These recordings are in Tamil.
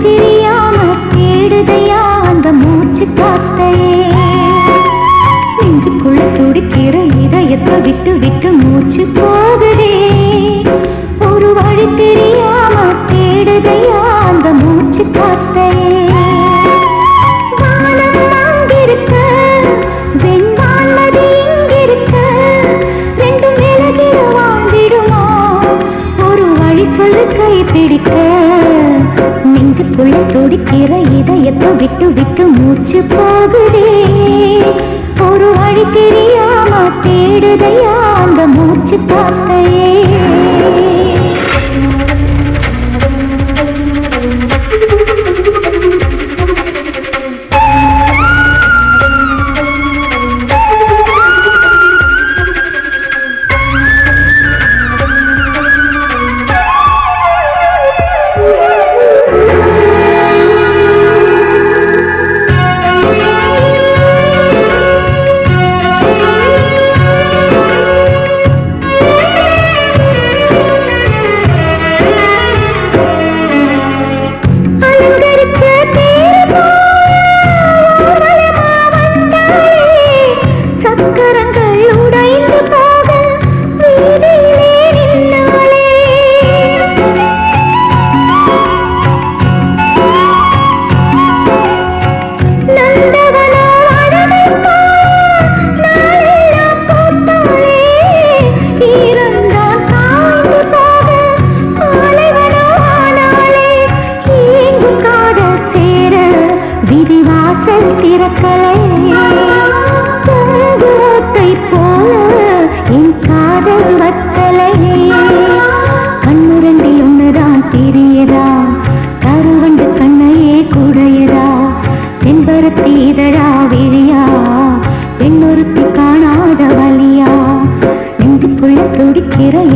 தெரியாம தேடுதையா அந்த மூச்சு காத்தையே. நெஞ்சுக்குள்ள துடிக்கிற இதயத்தை விட்டு விட்டு மூச்சு போகுதே. ஒரு வழி தெரியாம தேடுதையா அந்த மூச்சு காத்தையே. வானம் அங்கிருக்க, வெண்வான்மதி இங்கிருக்க, ரெண்டும் விலகிட வாழ்ந்திடுமா? ஒரு வழி சொல்லு கை பிடிக்க. நெஞ்சுக்குள்ள துடிக்கிற இதயத்தை விட்டு விட்டு மூச்சு போகுதே. ஒரு வழி தெரியாம தேடுதையா அந்த மூச்சு காத்தையே.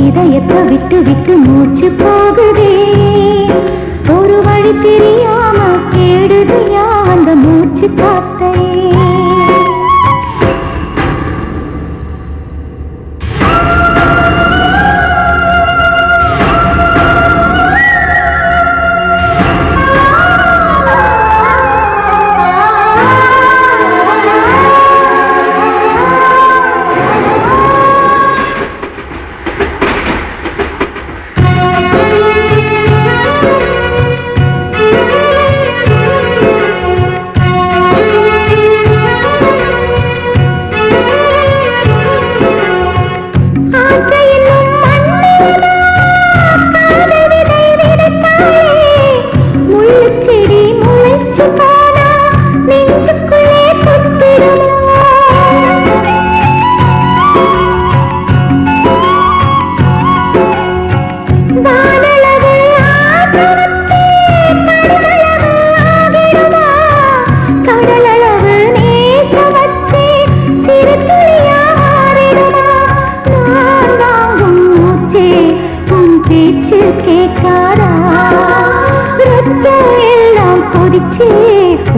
இதயத்தை விட்டு விட்டு மூச்சு போகுதே. ஒரு வழி தெரியாம தேடுதையா அந்த மூச்சு காத்தையே.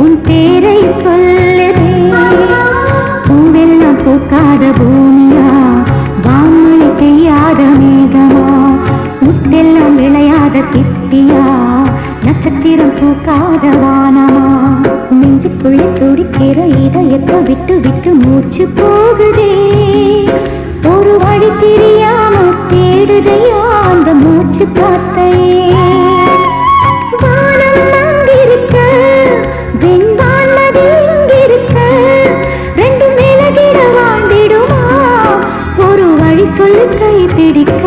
உன் பேரை சொல்லுதே. பூவெல்லாம் பூக்காத பூமியா, வான்மழை பெய்யாத மேகமா, முத்தெல்லாம் விளையாத சிப்பியா, நட்சத்திரம் பூக்காத வானமா. நெஞ்சுக்குள்ளே துடிக்கிற இதயத்தை விட்டு விட்டு மூச்சு போகுதே. ஒரு வழி தெரியாம தேடுதையா அந்த மூச்சு காத்தையே. வானம் அங்கிருக்க, வெண்வான்மதி இங்கிருக்க, ரெண்டும் விலகிட வாழ்ந்திடுமா? ஒரு வழி சொல்லு கை பிடிக்க.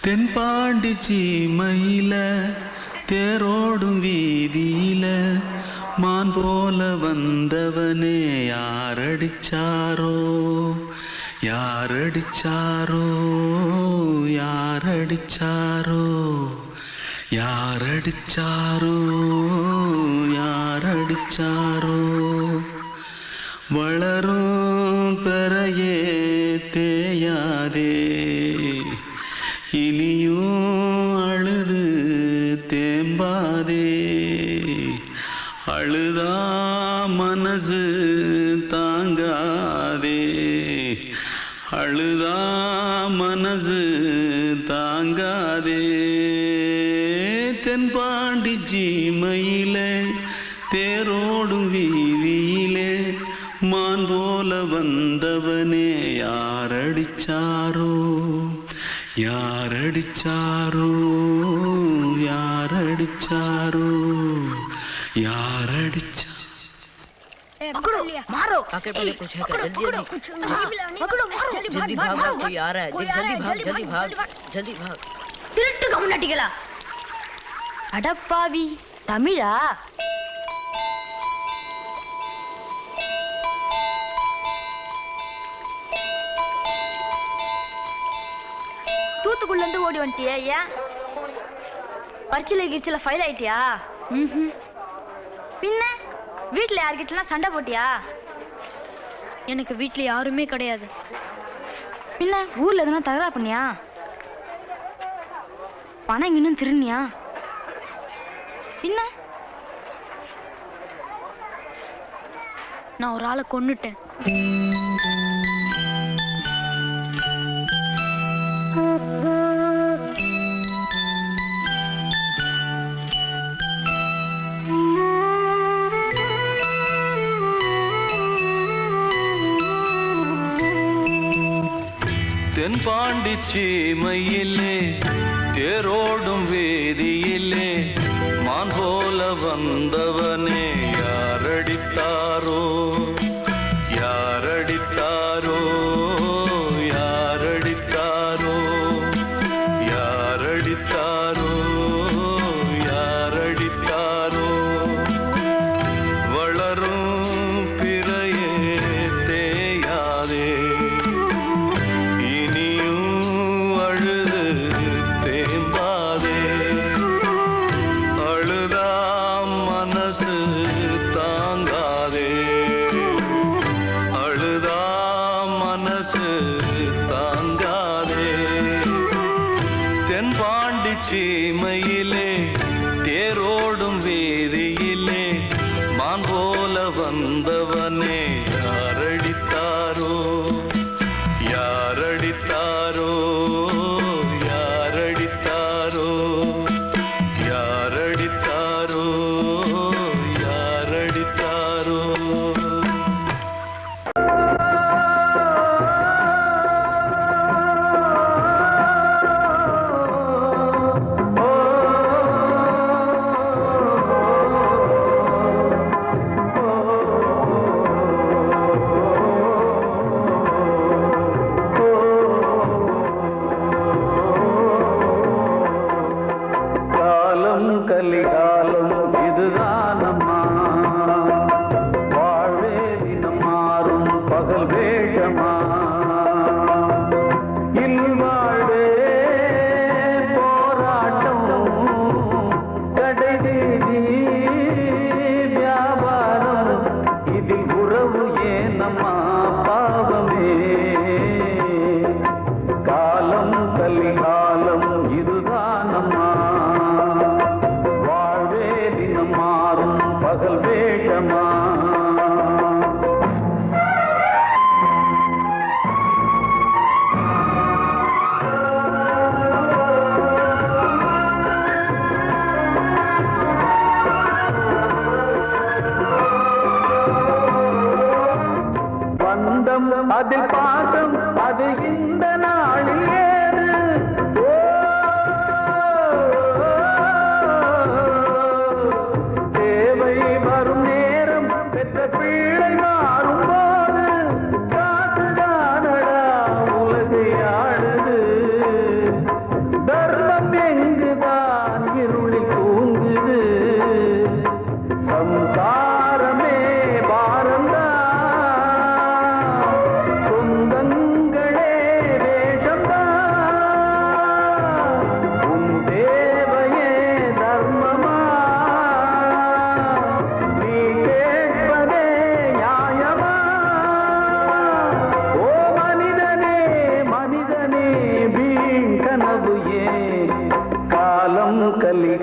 தென்பாண்டி சீமையில தேரோடும் வீதியில மான் போல வந்தவனே யாரடிச்சாரோ, யாரடிச்சாரோ யாரடிச்சாரோ யாரடிச்சாரோ யாரடிச்சாரோ வளரும் பெறையே தேயாதே இனியும் அழுது தேம்பாதே அழுதா மனசு தாங்காதே அழுதா மனசு தாங்காதே தென்பாண்டி சீமையிலே தேரோடும் வீதியிலே மான் போல வந்தவனே யாரடிச்சாரோ யாரடிச்சாரோ யாரடிச்சாரோ यारडिचा पकड़ो मारो आके पहले कुछ है क्या जल्दी पकड़ो मारो जल्दी भाग कोई आ रहा है जल्दी भाग திருட்டு கம்முனாட்டிகளா அடப்பாவி தமிழா தூத்துக்குள்ள இருந்து ஓடி வந்துட்டியா ஏன் பரிச்சையில கிரிச்சில ஃபைல் ஆயிட்டியா பின்ன வீட்டுல யார்கிட்டலாம் சண்டை போட்டியா எனக்கு வீட்டுல யாருமே கிடையாது பின்ன ஊர்ல எதுனா தகராறு பண்ணியா பணம் இன்னும் திருநியா பின்ன நான் ஒரு ஆளை கொன்னுட்டேன் தென்பாண்டி சீமையிலே தேரோடும் வேதியிலே மான் போல வந்தவனே யாரடித்தாரோ யாரடித்தாரோ யாரடித்தாரோ யாரடித்தாரோ யாரடித்தாரோ வளரும் பிறையே தேயாதே தென்பாண்டி சீமையிலே தேரோடும் வேதியிலே மான் போல வந்தவனே யாரடித்தாரோ யாரடித்தாரோ யாரடித்தாரோ யாரடித்தாரோ யாரடித்தாரோ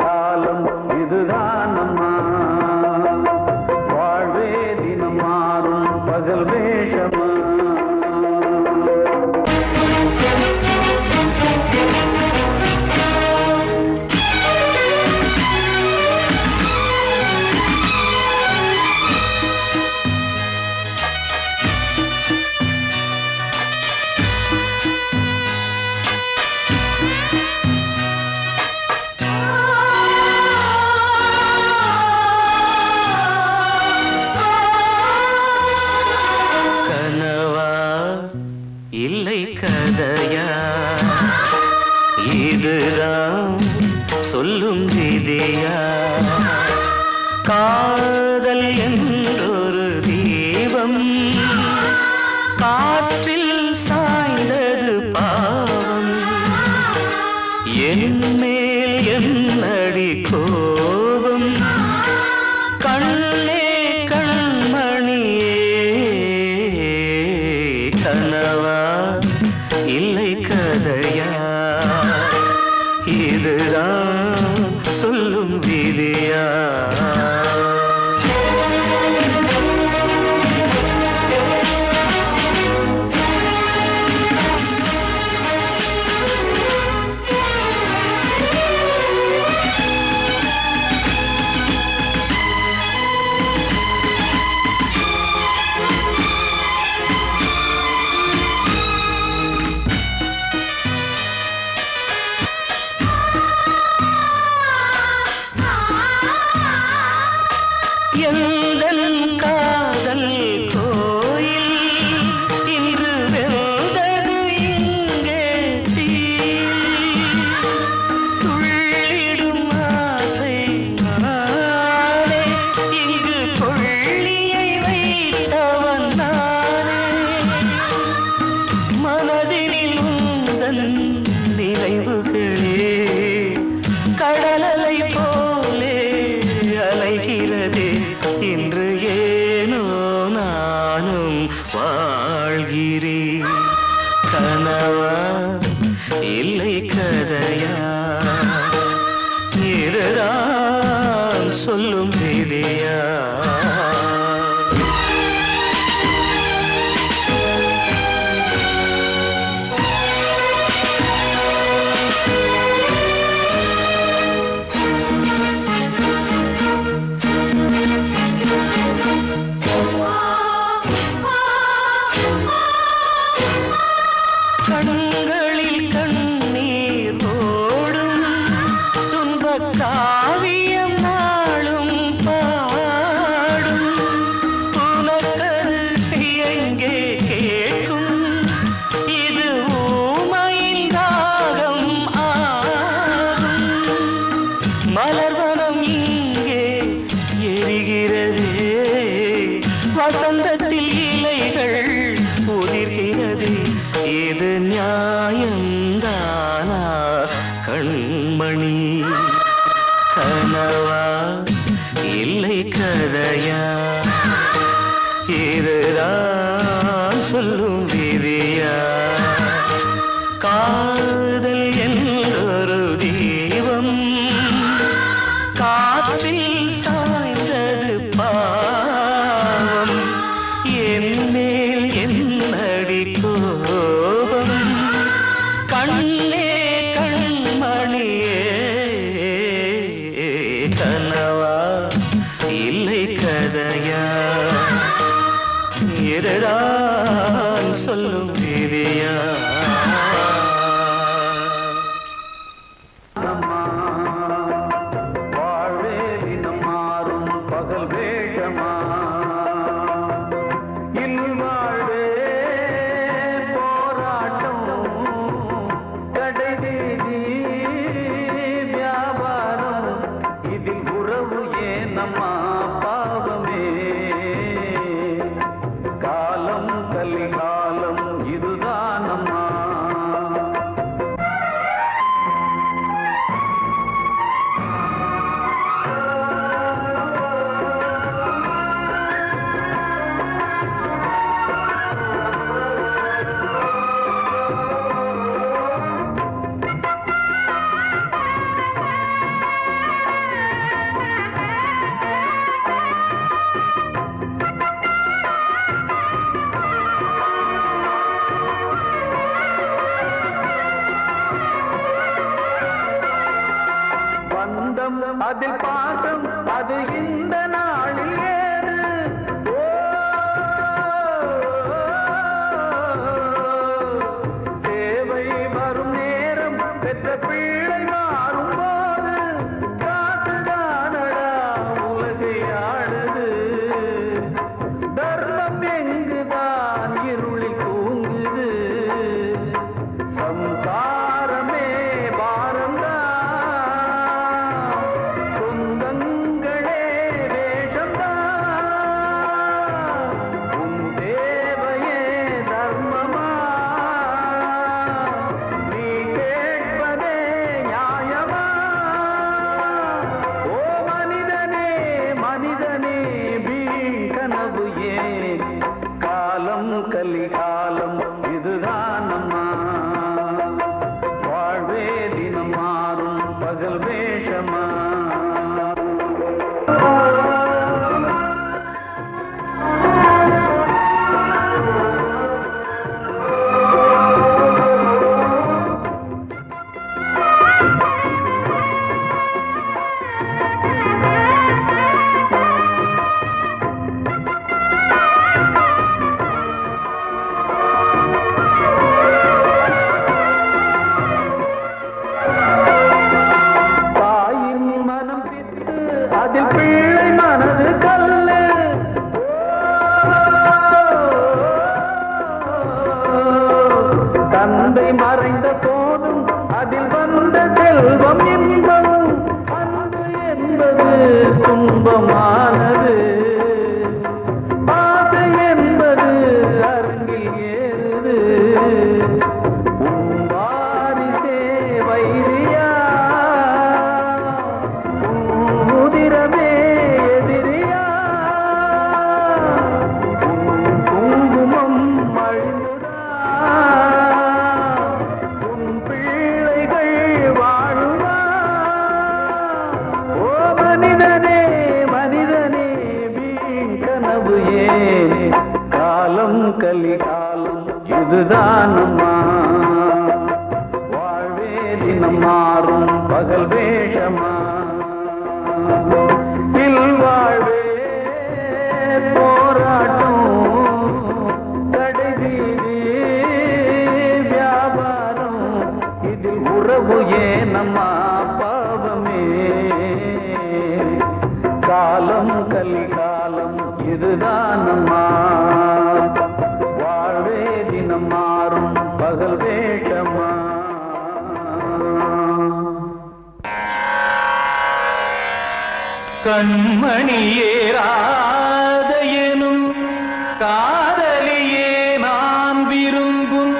காலம் இதுதான் அம்மா. வாழ்வே தினம் மாறும் பகல் வேஷமா. இல்லை கதையா, இதுதான் சொல்லும் விதியா? காதல் என்றொரு தீபம் காற்றில் சாய்ந்தது பாவம். என் மேல் என்னடி கோபம்? கண்ணே கண்மணியே, கனவா இல்லை கதையா? இதுதான் சொல்லும் விதியா? எந்தன் காதல் கோயில் இன்று வெந்தது இங்கே தீ. துள்ளிடும் ஆசை நானே, இங்கு கொள்ளியை வைத்தவன் நானே. மனதினில் உந்தன் நினைவுகளே கடலலை போலே அலைகிறதே. இன்று ஏனோ நானும் வாழ்கிறேன். கனவா இல்லை கதையா? இதுதான் சொல்லும் விதியா? கண்களில் கண்ணீர் ஓடும் துன்பக் காவியம் நாளும் பாடும். உனக்கது எங்கே கேட்கும்? இது ஊமையின் தாகம் ஆகும். மலர்வனம் இங்கே எரிகிறதே, வசந்தத்தில் இலைகள் உதிர்கிறது. இது நியாயந்தானா கண்மணி? கனவா இல்லை கதையா? இதுதான் சொல்லும் விதியா? காதல் என்றொரு தீபம் காற்றில் சாய்ந்தது பாவம். என் மேல் என்னடி கோபம்? கண்ணே கண்மணியே, கனவா இல்லை கதையா? இதுதான் சொல்லும் விதியா? வாழ்வே தினம் மாறும் பகல் வேஷமா. இல்வாழ்வே போராட்டம் அதில் பாசம் அது இந்த நாளில் ஏது தேவை வரும் நேரம் பெற்ற பிள்ளை மாறும் போது காசுதானடா உலகை ஆடுது தர்மம் எங்குதான் இருளில் தூங்குது சம்சாரமே பாரம்தான் சொந்தங்களே வேஷம்தான் உன் தேவையே தர்மமா நீ கேட்பதே நியாயமா ஓ மனிதனே மனிதனே வீண் கனவு ஏன் காலம் கலிகாலம் இதுதான் அம்மா வாழ்வே தினம் மாறும் பகல் வேஷமா தாயின் மனம் பித்து அதில் பிள்ளை மனது கல்லு தந்தை மறைந்த போதும் அதில் வந்த செல்வம் இன்பம் அன்பு என்பது துன்பமானது ஆசை என்பது அரங்கில் ஏறுது உன் வாரிசே வைரியா உன் உதிரமே எதிரியா உன் குங்குமம் அழிந்துதா உன் பிள்ளைகள் வாழுமா ஓ மனிதனே மனிதனே வீண் கனவு ஏன் காலம் கலிகாலம் இதுதான் அம்மா வாழ்வே தினம் மாறும் பகல் வேஷமா இல்வாழ்வே போராட்டம் கடைவீதி வியாபாரம் இதில் உறவு ஏனம்மா பாவமே காலம் கலிகாலம் இதுதான் அம்மா வாழ்வே தினம் மாறும் பகல் வேஷமா கண்மணியேராத எனும் காதலியே நான் விரும்பும்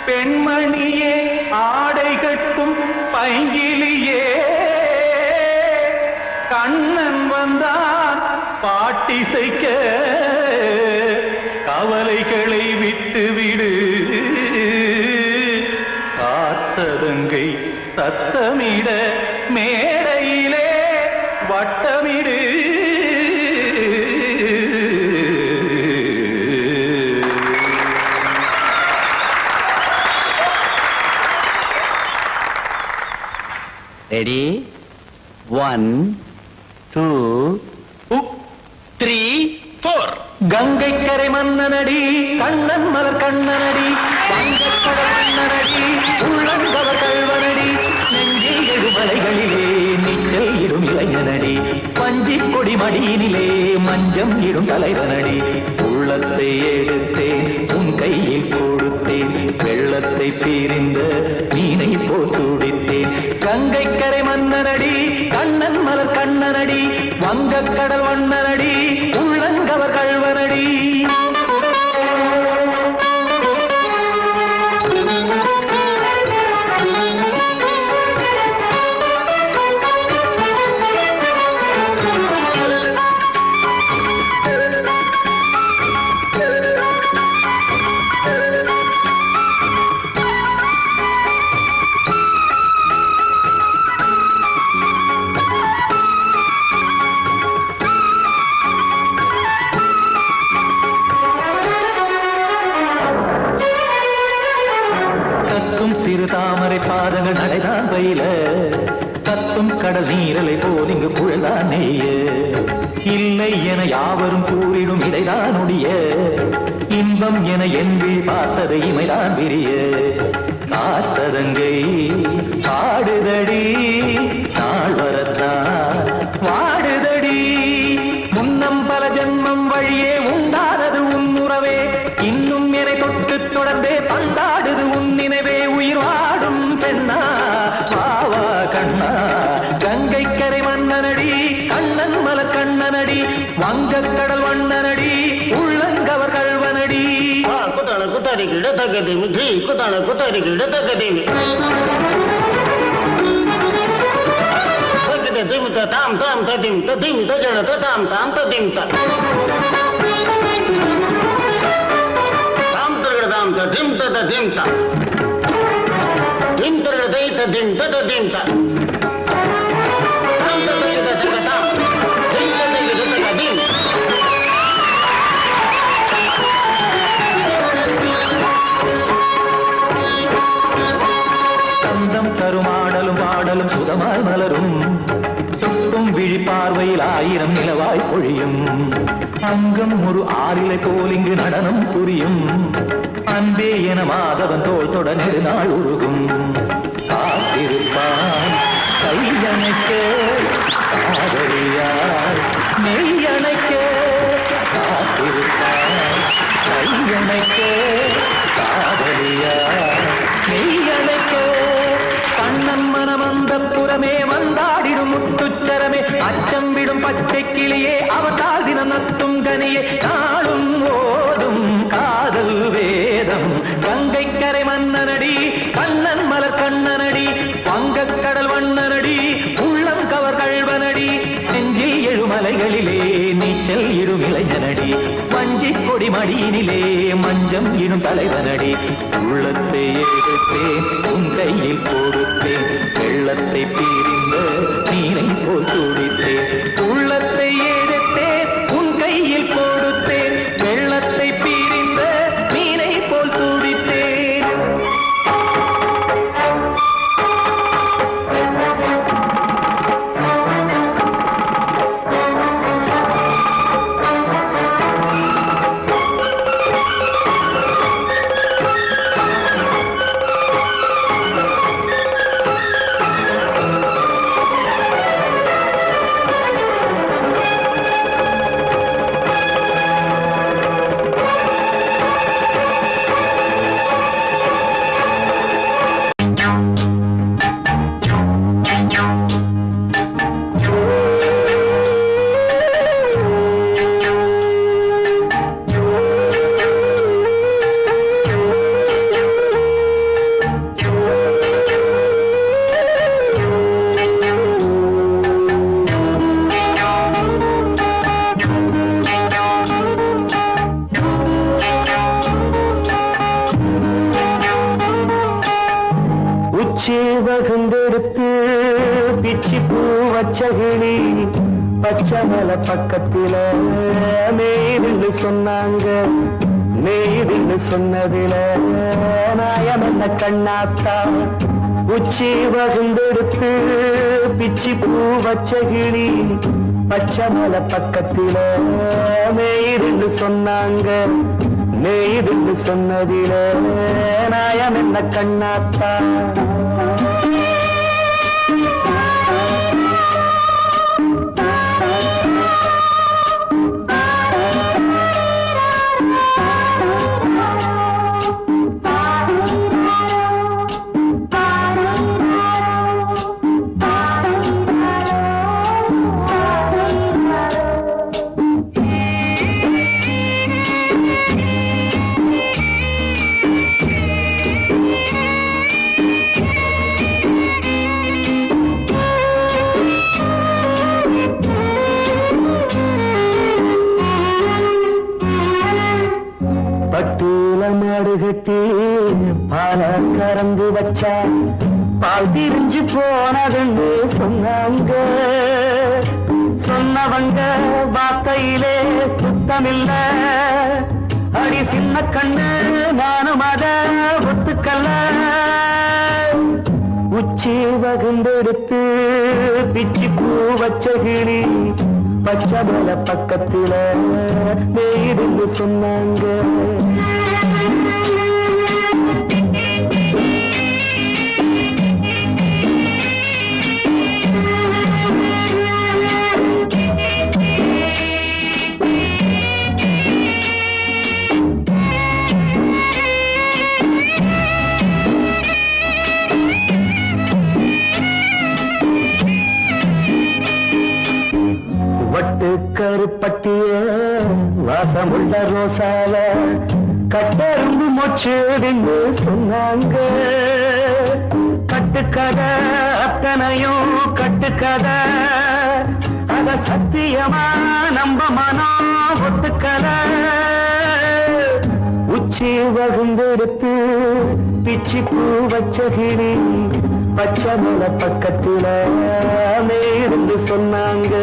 பெண்மணியே ஆடை கட்டும் பைங்கிலியே கண்ணன் வந்தான் பாட்டிசைக்க கவலைகளை விட்டுவிடு காசதங்கை சத்தமிட மேடையிலே வட்டமிடு ரெடி 1 2 3 4 கங்கை கரை மன்னனடி கண்ணன் மலர் கண்ணனடி வங்கக்கடல் மன்னனடி உள்ளங்கவர் கல்வனடி நெஞ்சில் எழுமலைகளிலே நீச்சல் இடும் இளைஞனடி பஞ்சிக் கொடி மடியினிலே மஞ்சம் இடும் தலைவனடி உள்ளத்தை எடுத்தேன் உன் கையில் கொடுத்தேன் வெள்ளத்தை தீரிந்த மீனை போல் துடித்தேன் கங்கை கரை மன்னனடி கண்ணன் மலர் கண்ணனடி வங்கக்கடல் வண்ணனடி உள்ளங்கவர் கல்வனடி சிறு தாமரை பாதங்கள் நடைதான் பயில கத்தும் கடல் நீரலை போல் இங்கு புழல்தான் நெய்ய இல்லை என யாவரும் கூறிடும் இதைதான் உடைய இன்பம் என என் விழி பார்த்தது இமைதான் விரிய காற்சதங்கை பாடுதடி நாள் வரத்தான் வாடுதடி முன்னம் பல ஜென்மம் வழியே உண்டானது உன் உறவே இன்னும் என்னை தொட்டு தொடர்ந்தே பந்தாடுது உன் நினைவே உயிர் வாடும் பெண்ணா வாவா கண்ணா கங்கை கரை மன்னனடி கண்ணன் மலர் கண்ணனடி வங்கக் கடல் வண்ணனடி உள்ளங்கவர் கல்வனடி குத்தான குத்தாரி கிட தகதிமி ட்ரீ குத்தான குத்தாரி கிட தகதிமி தகதி திம் தாம் தாம் ததிம் ததிம் தஜட தாம் தாம் ததிம் தாம் தரகட தாம் ததிம் ததிம் தாம் திம் தரகட தை ததிம் ததிம் தாம் தாம் தரகட தகத தாம் திம் தரகட தகதிம் கருமாடலும் பாடலும் சுகமாய் மலரும் சுட்டும் விழி பார்வையில் ஆயிரம் நிலவாய் பொழியும் அங்கம் ஒரு ஆறிலை போல் இங்கு நடனம் புரியும் அன்பே என மாதவன் தோல் தொட நெடுநாள் உருகும் காத்திருப்பான் கையணைக்க காதலியார் மெய்யணைக்க காத்திருப்பான் கையணைக்க காதலியார் மெய்யணைக்க கண்ணன் மனமந்த புறமே வந்தாடிடும் முத்துச்சரமே அச்சம் விடும் பச்சை கிளியே அவதால் தினம் நத்தும் கனியே நாளும் ஓடும் காதல் வேதம் கங்கை கரை மன்னனடி கண்ணன் மலர் கண்ணனடி வங்கக் கடல் வண்ணனடி உள்ளம் கவர் கல்வனடி நெஞ்சில் எழுமலைகளிலே நீச்சல் இடும் இளைஞனடி வஞ்சி கொடி மடியினிலே மஞ்சம் இடும் தலைவனடி உள்ளத்தை எடுத்தேன் உன் கையில் கொடுத்தேன் வெள்ளத்தை பீரிந்த நீரை போல் துடித்தேன் உள்ளத்தை எடுத்தேன் உன் கையில் கொடுத்தேன் வெள்ளத்தை பீரிந்த நீரை போல் துடித்தேன் வகுந்தெடுத்து பிச்சி பூ வச்சகிளி பச்சமல பக்கத்தில மேய்வின்னு சொன்னாங்க மேய்வின்னு சொன்னதில நாயம் என்ன கண்ணாத்தா உச்சி வகுந்தெடுத்து பிச்சி பூ வச்சகிளி பச்சமல பக்கத்தில மேய்வின்னு சொன்னாங்க மேய்வின்னு சொன்னதில நாயம் என்ன கண்ணாத்தா பட்டூல மாடு கட்டி பால கறந்து வச்சா பால் திரிஞ்சு போனதுன்னு சொன்னாங்க சொன்னவங்க வார்த்தையிலே சுத்தமில்ல அடி சின்ன கண்ணு நானும் அத ஒத்துக்கல்ல உச்சி வகுந்தெடுத்து பிச்சி பூ வச்ச கிளி பச்சை மலை பக்கத்துல மேயிருந்து சொன்னாங்க. வட்டு கருப்பட்டிய வாசமுள்ள ரோசால கட்டெரும்பு மொச்சுன்னு சொன்னாங்க. கட்டுக்கதை அத்தனையும் கட்டுக்கதை, அத சத்தியமா நம்ப மனம் ஒத்துக்கதை. உச்சி வகுந்தெடுத்து பிச்சி பூ வச்ச கிளி பச்சை மலை பக்கத்துல மேயிருந்து சொன்னாங்க.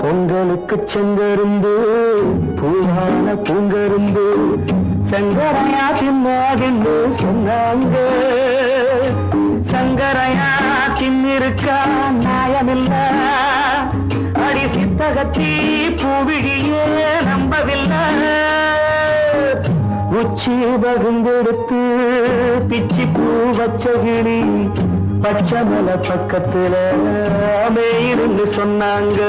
பொங்கலுக்கு செங்கருந்து பூவான பூங்கருந்து சங்கரையா தின்னாகின்னு சொன்னாங்க. சங்கரையா தின்னிருக்கா நியாயமில்ல, அடி சித்தகத்தி பூவிழியே நம்பவில்லை. உச்சி பகுந்தெடுத்து பிச்சி பூ வச்ச கிளி பச்சை மலை பக்கத்துல மேயிருந்து சொன்னாங்க.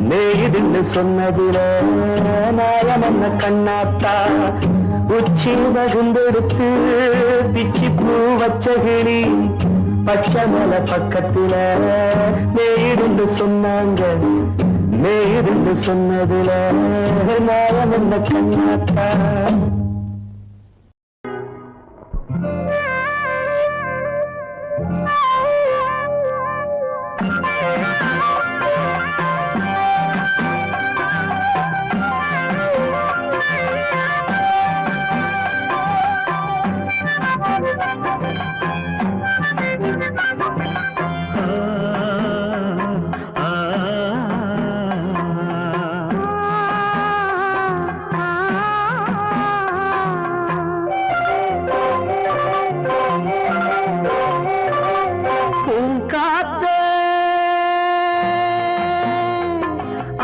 மேயிருந்து சொன்னதுல நாயம் என்ன கண்ணாத்தா. உச்சி பகுந்தெடுத்து பிச்சி பூ வச்ச கிளி பச்சை மலை பக்கத்துல மேயிருந்து சொன்னாங்க. மேயிருந்து சொன்னதுல நாயம் என்ன கண்ணாத்தா.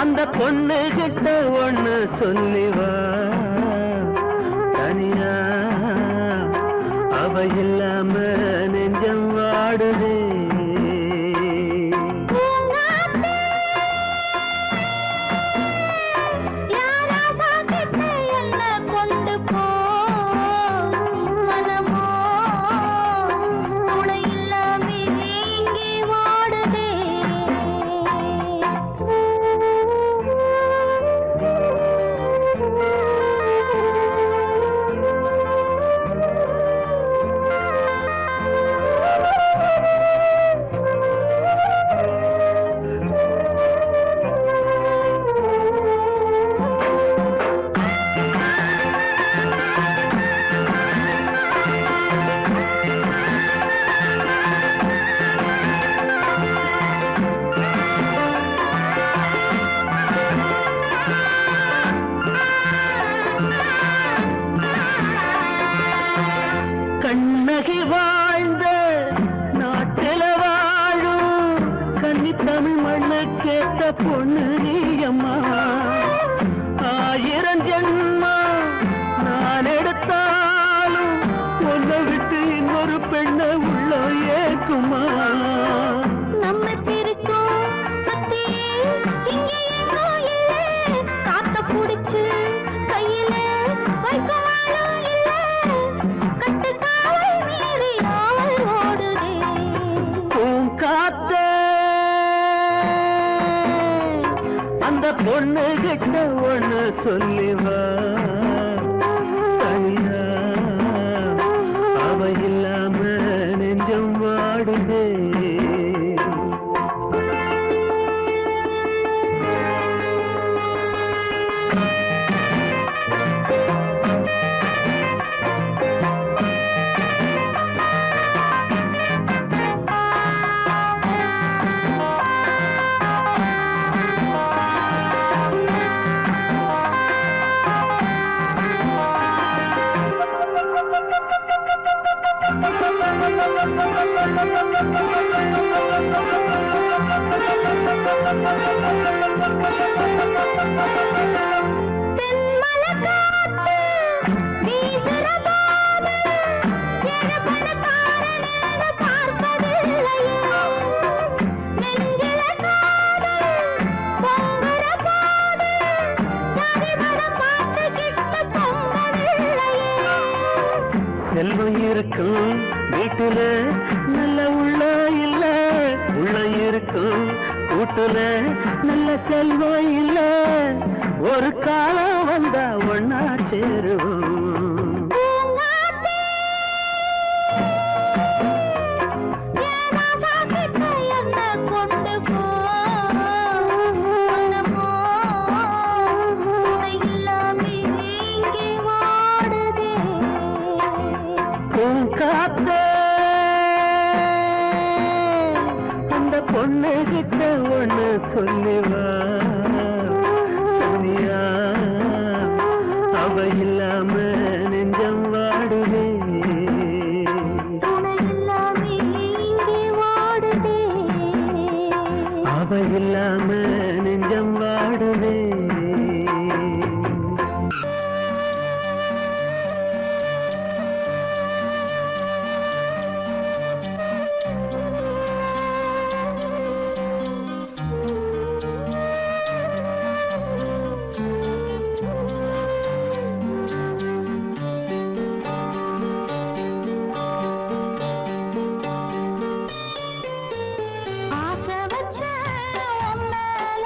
அந்த பொண்ணு கிட்ட ஒண்ணு சொல்லிவா, தனியா அவ இல்லாம நெஞ்சம் வாடுதே. கண்ணகி வாழ்ந்த நாட்டில வாழும் கன்னி தமிழ் மண்ணு கேட்ட பொண்ணு நீயம்மா. 1000 ஜென்மா நான் எடுத்தாலும் ஒன்னை விட்டு இன்னொரு பெண்ணை உள்ள ஏக்குமா. நம்ம திருக்கும் காத்த புடிச்சு கையில அந்த பொண்ணு கிட்ட ஒண்ணு சொல்லிவா, தனியா அவ இல்லாம செல்வம் இருக்கும் வீட்டுல நல்ல உள்ள இல்ல உள்ள இருக்கும் கூட்டுல நல்ல செல்வம் இல்ல ஒரு காலம் வந்தா ஒன்னா சேருவோம் கொண்டு போ இல்லாமே இங்கே வாடுதே காத்தே அந்த பொண்ணு கிட்ட ஒண்ணு சொல்லிவா சோனியா அவ இல்லாம நெஞ்சம் வாடுதே இல்லாமே இங்கே வாடுதே அவ இல்லாம நெஞ்சம் வாடுதே ஆசை வச்ச உன் மேல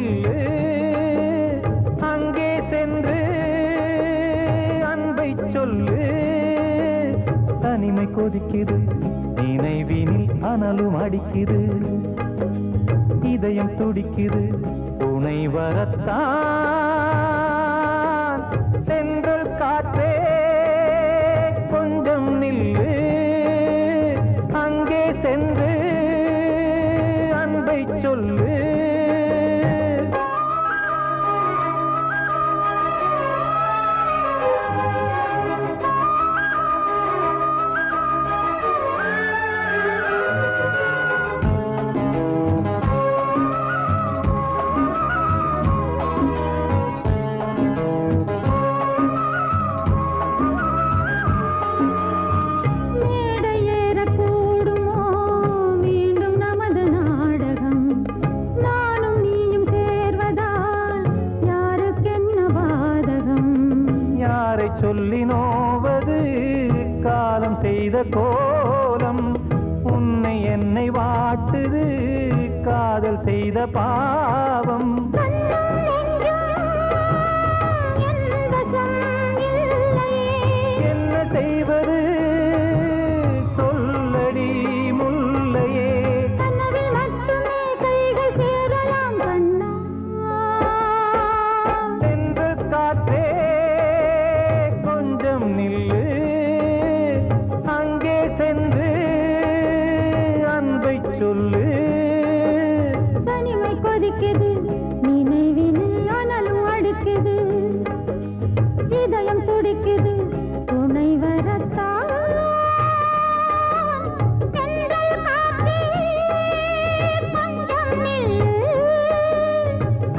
நில்லு அங்கே சென்று அன்பை சொல்லு தனிமை கொதிக்குது நினைவினில் அனலும் அடிக்குது இதயம் துடிக்குது துணை வரத்தான் சென்றல் காற்றே கொஞ்சம் நில்லு அங்கே சென்று அன்பை சொல்லு சொல்லி நோவது காலம் செய்த கோலம் உன்னை என்னை வாட்டுது காதல் செய்த பாவம் என்ன செய்வது சொல்லடி முல்லையே சென்று காற்றே நில்லு அங்கே சென்று அன்பை சொல்லு தனிமை கொதிக்குது நினைவினில் அனலும் அடிக்குது இதயம் துடிக்குது துணை வரத்தான் சென்றல் காற்றே கொஞ்சம் நில்லு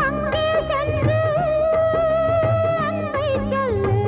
அங்கே சென்று அன்பை சொல்லு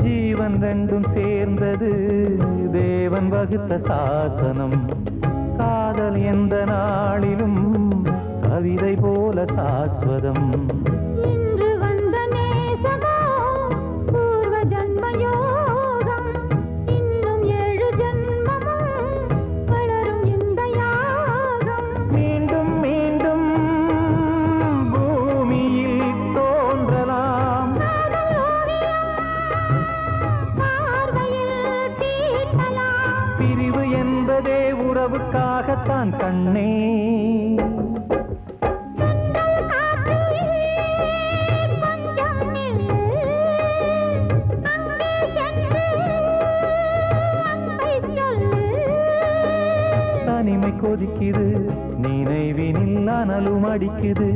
ஜீவன் ரெண்டும் சேர்ந்தது தேவன் வகுத்த சாசனம் காதல் எந்த நாளிலும் கவிதை போல சாஸ்வதம் இன்று வந்த நேசமோ பூர்வ ஜன்ம யோகம் இன்னும் 7 ஜன்மமும் வளரும் இந்த யாகம் மீண்டும் மீண்டும் பூமியில் தோன்றலாம் பார்வையில் தீட்டலாம் பிரிவு என்பதே உறவுக்காகத்தான் கண்ணே தனிமை கொதிக்குது நினைவினில் அனலும் அடிக்குது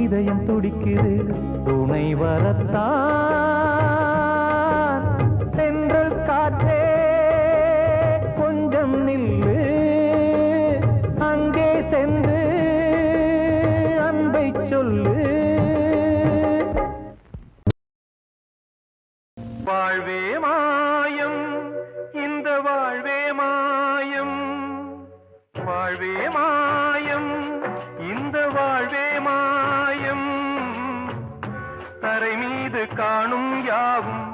இதயம் துடிக்குது துணை வரத்தான் சென்றல் காற்றே கொஞ்சம் நில்லு அங்கே சென்று அன்பை சொல்லு வாழ்வே மாயம் இந்த வாழ்வே மாயம் வாழ்வே மாயம் இந்த வாழ்வே மாயம் தரை மீது காணும் யாவும்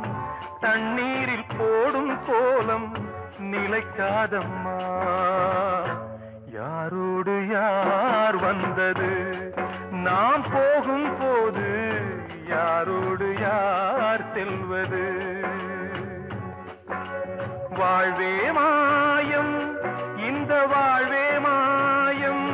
தண்ணீரில் போடும் கோலம் நிலைக்காதம்மா யாரோடு யார் வந்தது நாம் போகும் போது யாரோடு யார் செல்வது வாழ்வே மாயம் இந்த வாழ்வே மாயம்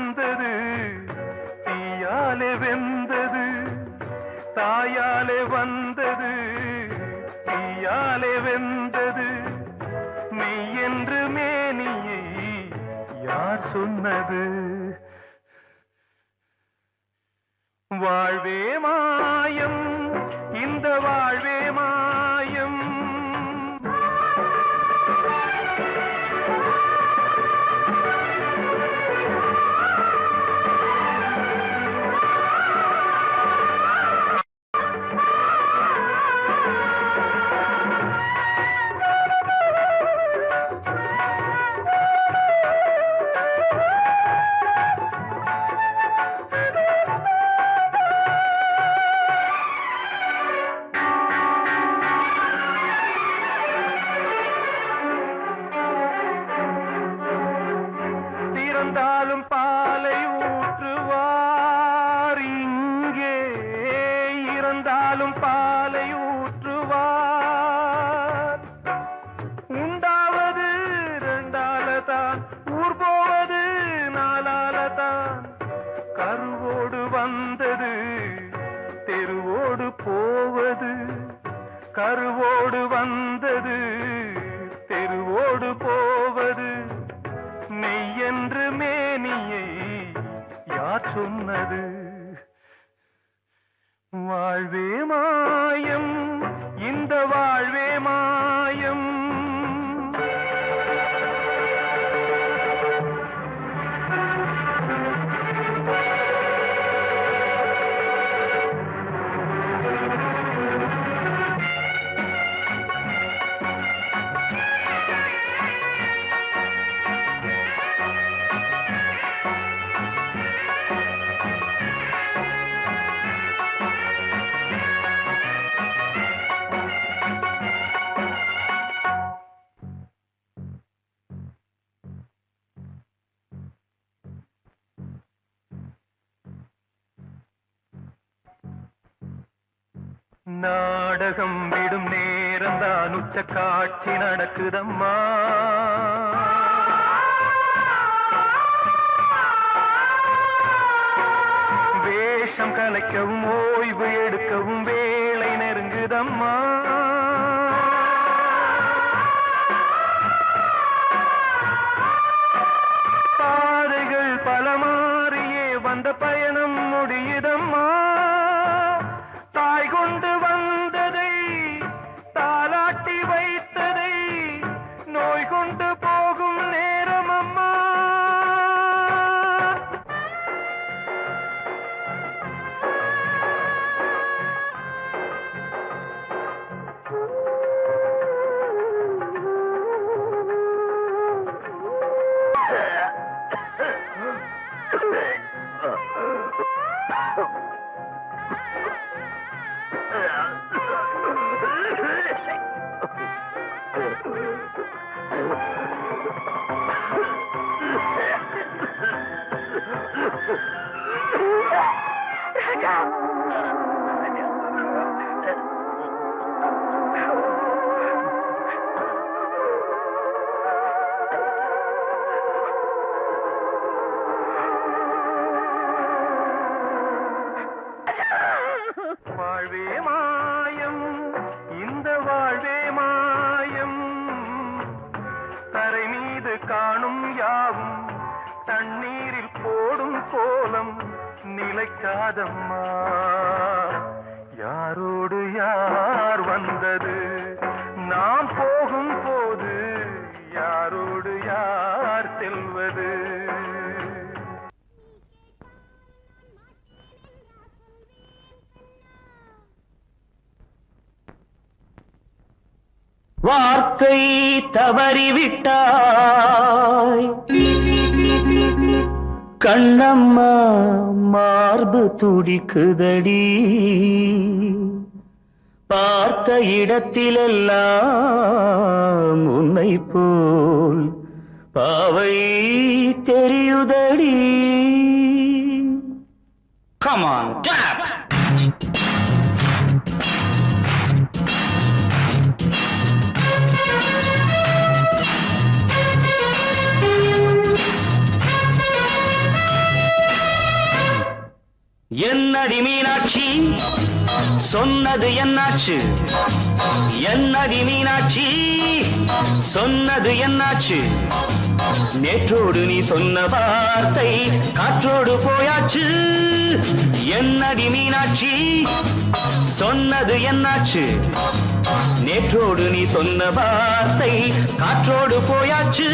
வந்தது தீயாலே வெந்தது தாயாலே வந்தது தீயாலே வெந்தது மெய் என்று மேனியை யார் சொன்னது வாழ்வே மாயம் இந்த வாழ்வே மாயம் இறந்தாலும் பாலை ஊற்றுவார் இங்கே இறந்தாலும் பாலை ஊற்றுவார் உண்டாவது ரெண்டாலதான் ஊர் போவது நாலாலதான் கருவோடு வந்தது தெருவோடு போவது கருவோடு வந்தது தெருவோடு போவது மெய் என்று மேனியை யார் சொன்னது வாழ்வே மாயம் இந்த வாழ்வே மாயம் நாடகம் விடும் நேரம்தான் உச்ச காட்சி நடக்குதம்மா வேஷம் கலைக்கவும் ஓய்வு எடுக்கவும் வேளை நெருங்குதம்மா பாதைகள் பல மாறியே வந்த பயணம் முடியுதம்மா தாய் கொண்டு வந்ததை தாலாட்டி வைத்ததை நோய் கொண்டு போகும் நேரம் அம்மா வாழ்வே மாயம் இந்த வாழ்வே மாயம் தரை மீது காணும் யாவும் தண்ணீரில் போடும் கோலம் நிலைக்காதம்மா யாரோடு யார் வந்தது நாம் போகும் போது யாரோடு யார் செல்வது வார்த்தை தவறிவிட்டாய் கண்ணம்மா மார்பு துடிக்குதடி பார்த்த இடத்திலெல்லாம் உன்னை போல் பாவை தெரியுதடி Come on, tap! என்னடி மீனாட்சி சொன்னது என்னாச்சு? என்னடி மீனாட்சி சொன்னது என்னாச்சு? நேற்றோடு நீ சொன்ன வார்த்தை காற்றோடு போயாச்சு. என்னடி மீனாட்சி சொன்னது என்னாச்சு? நேற்றோடு நீ சொன்ன வார்த்தை காற்றோடு போயாச்சு.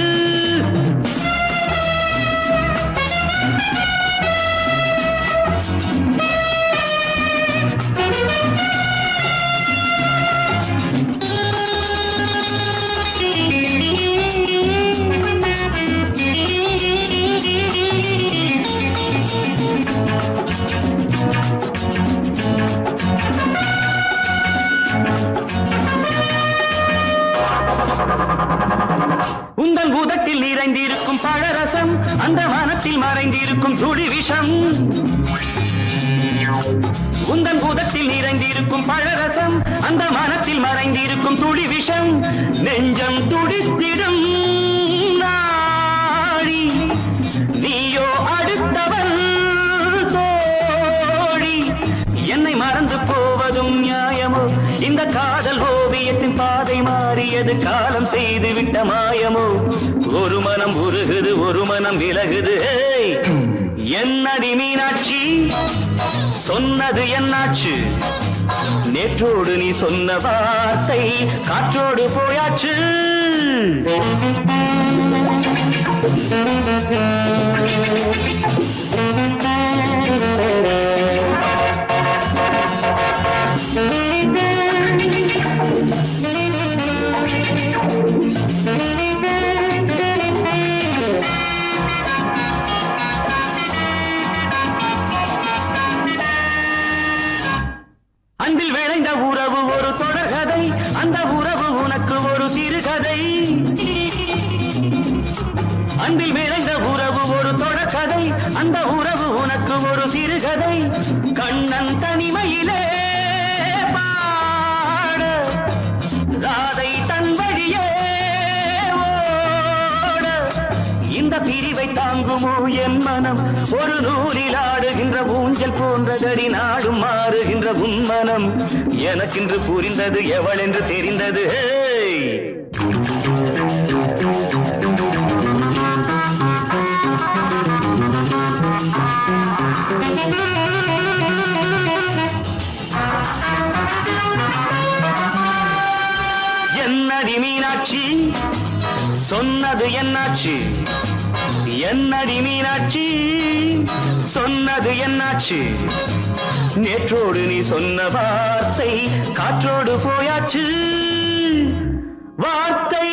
உந்தன் உதட்டில் நிறைந்திருக்கும் பழரசம் அந்த மனத்தில் மறைந்திருக்கும் துளி விஷம். உந்தன் உதட்டில் நிறைந்திருக்கும் பழரசம் அந்த மனத்தில் மறைந்திருக்கும் துளி விஷம். நெஞ்சம் துடித்திடும் நாடி நீயோ அடுத்தவள் தோழி. என்னை மறந்து போவதும் நியாயமோ? இந்த காதல் ஓவியத்தின் பாதை மாறியது காலம் செய்து விட்ட மாயமோ? ஒரு மனம் உருகுது ஒரு மனம் விலகுது. என்னடி மீனாட்சி சொன்னது என்னாச்சு? நேற்றோடு நீ சொன்ன வார்த்தை காற்றோடு போயாச்சு. அன்பில் விளைந்த உறவு ஒரு தொடர்கதை, அந்த உறவு உனக்கு ஒரு சிறுகதை. அன்பில் விளைந்த உறவு ஒரு தொடர்கதை, அந்த உறவு உனக்கு ஒரு சிறுகதை. கண்ணன் தனிமையிலே பாட ராதை தன் வழியே ஓட. இந்த பிரிவை தாங்குமோ என் மனம்? ஒரு நூலில் ஆடுகின்ற ஊஞ்சல் போன்றதடி நாடும் மாறுகின்ற உன்மனம். எனக்கென்று புரிந்தது எவள் என்று தெரிந்தது. என்னடி மீனாட்சி சொன்னது என்னாச்சு? என்னடி மீனாட்சி சொன்னது என்னாச்சு? நேற்றோடு நீ சொன்ன வார்த்தை காற்றோடு போயாச்சு. வார்த்தை